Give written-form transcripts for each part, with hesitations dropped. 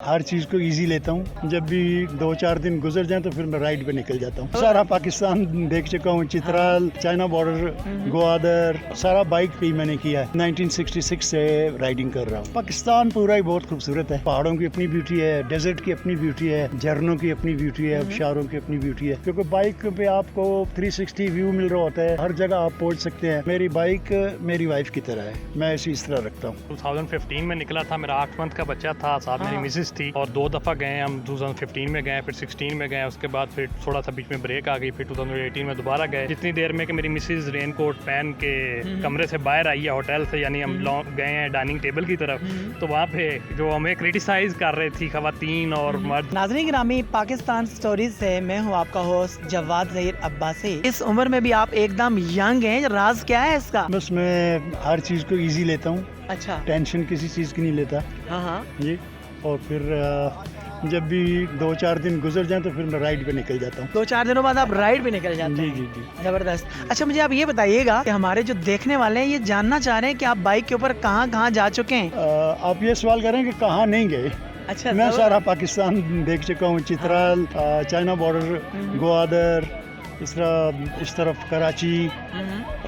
ہر چیز کو ایزی لیتا ہوں. جب بھی 2-4 دن گزر جائیں تو پھر میں رائڈ پہ نکل جاتا ہوں. سارا پاکستان دیکھ چکا ہوں. چترال، چائنا بارڈر، گوادر، سارا بائک پہ ہی میں نے کیا ہے. 1966 سے رائڈنگ کر رہا ہوں. پاکستان پورا ہی بہت خوبصورت ہے. پہاڑوں کی اپنی بیوٹی ہے، ڈیزرٹ کی اپنی بیوٹی ہے، جھرنوں کی اپنی بیوٹی ہے، آبشاروں کی اپنی بیوٹی ہے. کیونکہ بائک پہ آپ کو 360 ویو مل رہا ہوتا ہے. ہر جگہ آپ پہنچ سکتے ہیں. میری بائک میری وائف کی طرح ہے. میں اسے اس طرح رکھتا ہوں. 2015 میں نکلا تھا. میرا 8 منتھ کا بچہ تھا، ساتھ میری مسز تھی، اور 2 دفعہ گئے ہم. 2015 میں گئے، پھر 16 میں گئے. اس کے بعد پھر تھوڑا سا بیچ میں بریک آ گئی. پھر 2018 میں دوبارہ گئے. جتنی دیر میں کہ میری مسز رین کوٹ پہن کے کمرے سے باہر آئی ہے ہوٹل سے، یعنی ہم گئے ہیں ڈائننگ ٹیبل کی طرف، تو وہاں پہ جو ہمیں کریٹیسائز کر رہی تھی خواتین اور مرد. ناظرین گرامی، پاکستان سٹوریز سے میں ہوں آپ کا ہوسٹ جواد ظہیر عباسی. اس عمر میں بھی آپ ایک دم ینگ ہیں، راز کیا ہے اس کا؟ بس میں ہر چیز کو ایزی لیتا ہوں. اچھا. ٹینشن کسی چیز کی نہیں لیتا ہاں جی. اور پھر جب بھی 2-4 دن گزر جائیں تو پھر میں رائڈ پہ نکل جاتا ہوں. 2-4 دنوں بعد آپ رائڈ پہ نکل جاتے ہیں؟ جی. زبردست. اچھا، مجھے آپ یہ بتائیے گا کہ ہمارے جو دیکھنے والے ہیں یہ جاننا چاہ رہے ہیں کہ آپ بائک کے اوپر کہاں کہاں جا چکے ہیں. آپ یہ سوال کریں کہ کہاں نہیں گئے. اچھا. میں سارا پاکستان دیکھ چکا ہوں. چترال، چائنا بارڈر، گوادر، اس طرف کراچی،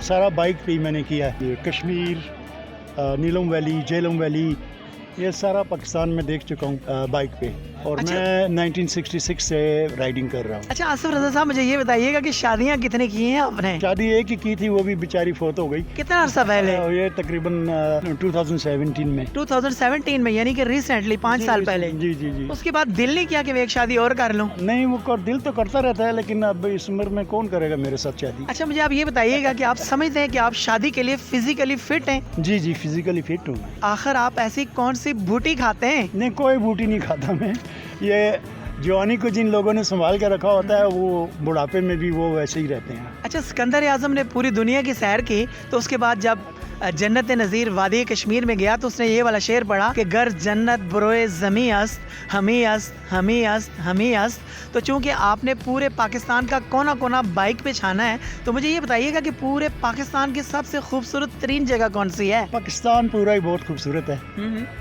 سارا بائک پہ ہی میں نے کیا ہے. کشمیر، نیلم ویلی، جہلم ویلی، یہ سارا پاکستان میں دیکھ چکا ہوں بائک پہ. اور میں 1966 سے رائڈنگ کر رہا ہوں. اچھا آصف رضا صاحب، مجھے یہ بتائیے گا کہ شادیاں کتنے کی ہیں آپ نے؟ شادی ایک ہی کی تھی، وہ بھی بیچاری فوت ہو گئی. کتنا عرصہ پہلے؟ یہ تقریباً 2017 میں. 2017 میں، یعنی کہ ریسنٹلی 5 سال پہلے. جی. اس کے بعد دل نہیں کیا کہ میں ایک شادی اور کر لوں؟ نہیں، وہ دل تو کرتا رہتا ہے، لیکن اب اس عمر میں کون کرے گا میرے ساتھ شادی. اچھا، مجھے آپ یہ بتائیے گا کہ آپ سمجھتے ہیں کہ آپ شادی کے لیے فزیکلی فٹ ہیں؟ جی فزیکلی فٹ ہوں. آخر آپ ایسی کون سی بوٹی کھاتے ہیں؟ نہیں، کوئی بوٹی نہیں کھاتا میں. یہ جوانی کو جن لوگوں نے سنبھال کے رکھا ہوتا ہے وہ بڑھاپے میں بھی وہ ویسے ہی رہتے ہیں. اچھا، سکندر اعظم نے پوری دنیا کی سیر کی، تو اس کے بعد جب جنت نظیر وادی کشمیر میں گیا تو اس نے یہ والا شعر پڑھا کہ گر جنت بروئے زمیں است، ہمیں است. تو چونکہ آپ نے پورے پاکستان کا کونا کونا بائک پہ چھانا ہے، تو مجھے یہ بتائیے گا کہ پورے پاکستان کی سب سے خوبصورت ترین جگہ کون سی ہے؟ پاکستان پورا ہی بہت خوبصورت ہے.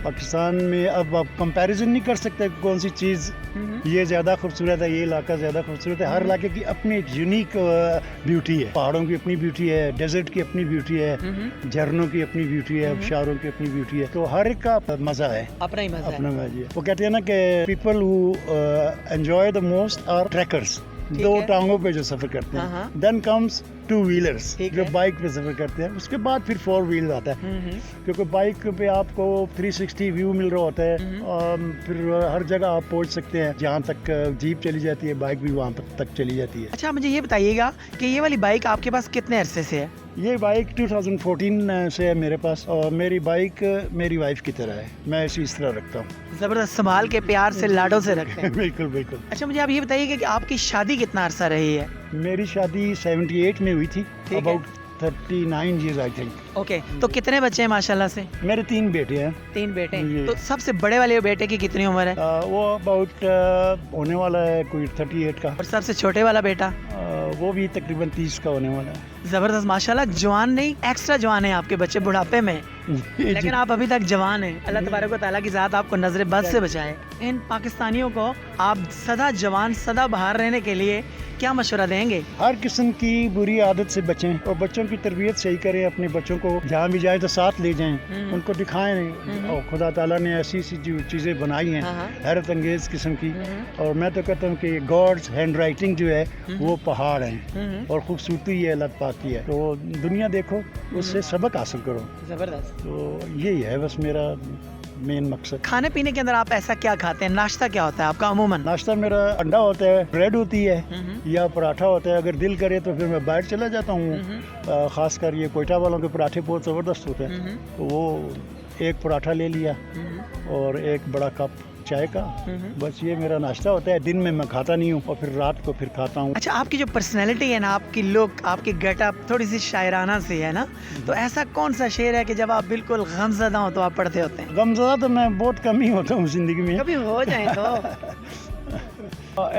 پاکستان میں اب آپ کمپیریزن نہیں کر سکتے کون سی چیز یہ زیادہ خوبصورت ہے، یہ علاقہ زیادہ خوبصورت ہے. ہر علاقے کی اپنی ایک یونیک بیوٹی ہے. پہاڑوں کی اپنی بیوٹی ہے، ڈیزرٹ کی اپنی بیوٹی ہے، جھرنوں کی اپنی بیوٹی ہے، آبشاروں کی اپنی بیوٹی ہے. تو ہر ایک کا مزہ ہے، اپنا ہی مزہ ہے. وہ کہتے ہیں نا کہ people who enjoy the most are trekkers, 2 ٹانگوں پہ جو سفر کرتے ہیں. دین کمز 2 ویلرز جو بائک پہ سفر کرتے ہیں. اس کے بعد پھر 4 ویل آتا ہے، کیونکہ بائک پہ آپ کو 360 ویو مل رہا ہوتا ہے. پھر ہر جگہ آپ پہنچ سکتے ہیں. جہاں تک جیپ چلی جاتی ہے بائک بھی وہاں تک چلی جاتی ہے. اچھا، مجھے یہ بتائیے گا کہ یہ والی بائک آپ کے پاس کتنے عرصے سے ہے؟ یہ بائک 2014 سے ہے میرے پاس، اور میری بائک میری وائف کی طرح ہے. میں اسے اس طرح رکھتا ہوں. زبردست، سنبھال کے پیار سے لاڈوں سے رکھتے ہیں. بالکل. اچھا، مجھے آپ یہ بتائیے کہ آپ کی شادی کتنا عرصہ رہی ہے؟ میری شادی 78 میں ہوئی تھی. About 39 years I think. Okay. تو کتنے بچے ہیں ماشاءاللہ سے؟ میرے 3 بیٹے ہیں. 3 بیٹے ہیں. تو سب سے بڑے والے بیٹے کی کتنی عمر ہے؟ وہ اباؤٹ ہونے والا ہے کوئی 38 کا. اور سب سے چھوٹے والا بیٹا؟ وہ بھی تقریباً 30 کا ہونے والا ہے. زبردست، ماشاءاللہ. جوان نہیں، ایکسٹرا جوان ہیں آپ کے بچے بڑھاپے میں، لیکن آپ ابھی تک جوان ہیں. اللہ تبارک و تعالیٰ کی ذات آپ کو نظر بد سے بچائے. ان پاکستانیوں کو آپ سدا جوان، سدا بہار رہنے کے لیے کیا مشورہ دیں گے؟ ہر قسم کی بری عادت سے بچیں اور بچوں کی تربیت صحیح کریں. اپنے بچوں کو جہاں بھی جائیں تو ساتھ لے جائیں، ان کو دکھائیں. اور خدا تعالیٰ نے ایسی جو چیزیں بنائی ہیں حیرت انگیز قسم کی. اور میں تو کہتا ہوں کہ گاڈز ہینڈ رائٹنگ جو ہے وہ پہاڑ ہیں، اور خوبصورتی ہے اللہ پاک کی ہے. تو دنیا دیکھو، اس سے سبق حاصل کرو. زبردست. تو یہی ہے بس میرا مین مقصد. کھانے پینے کے اندر آپ ایسا کیا کھاتے ہیں؟ ناشتہ کیا ہوتا ہے آپ کا عموماً؟ ناشتہ میرا انڈا ہوتا ہے، بریڈ ہوتی ہے، یا پراٹھا ہوتا ہے. اگر دل کرے تو پھر میں باہر چلا جاتا ہوں. خاص کر یہ کوئٹہ والوں کے پراٹھے بہت زبردست ہوتے ہیں. تو وہ ایک پراٹھا لے لیا اور ایک بڑا کپ چائے کا. بس یہ میرا ناشتہ ہوتا ہے. دن میں کھاتا نہیں ہوں، اور پھر رات کو پھر کھاتا ہوں. اچھا، آپ کی جو پرسنالٹی ہے نا، آپ کی لک، آپ کی گیٹ اپ تھوڑی سی شاعرانہ سی ہے نا، تو ایسا کون سا شعر ہے کہ جب آپ بالکل غمزدہ ہوں تو آپ پڑھتے ہوتے ہیں؟ غمزدہ تو میں بہت کم ہی ہوتا ہوں زندگی میں. کبھی ہو جائیں تو.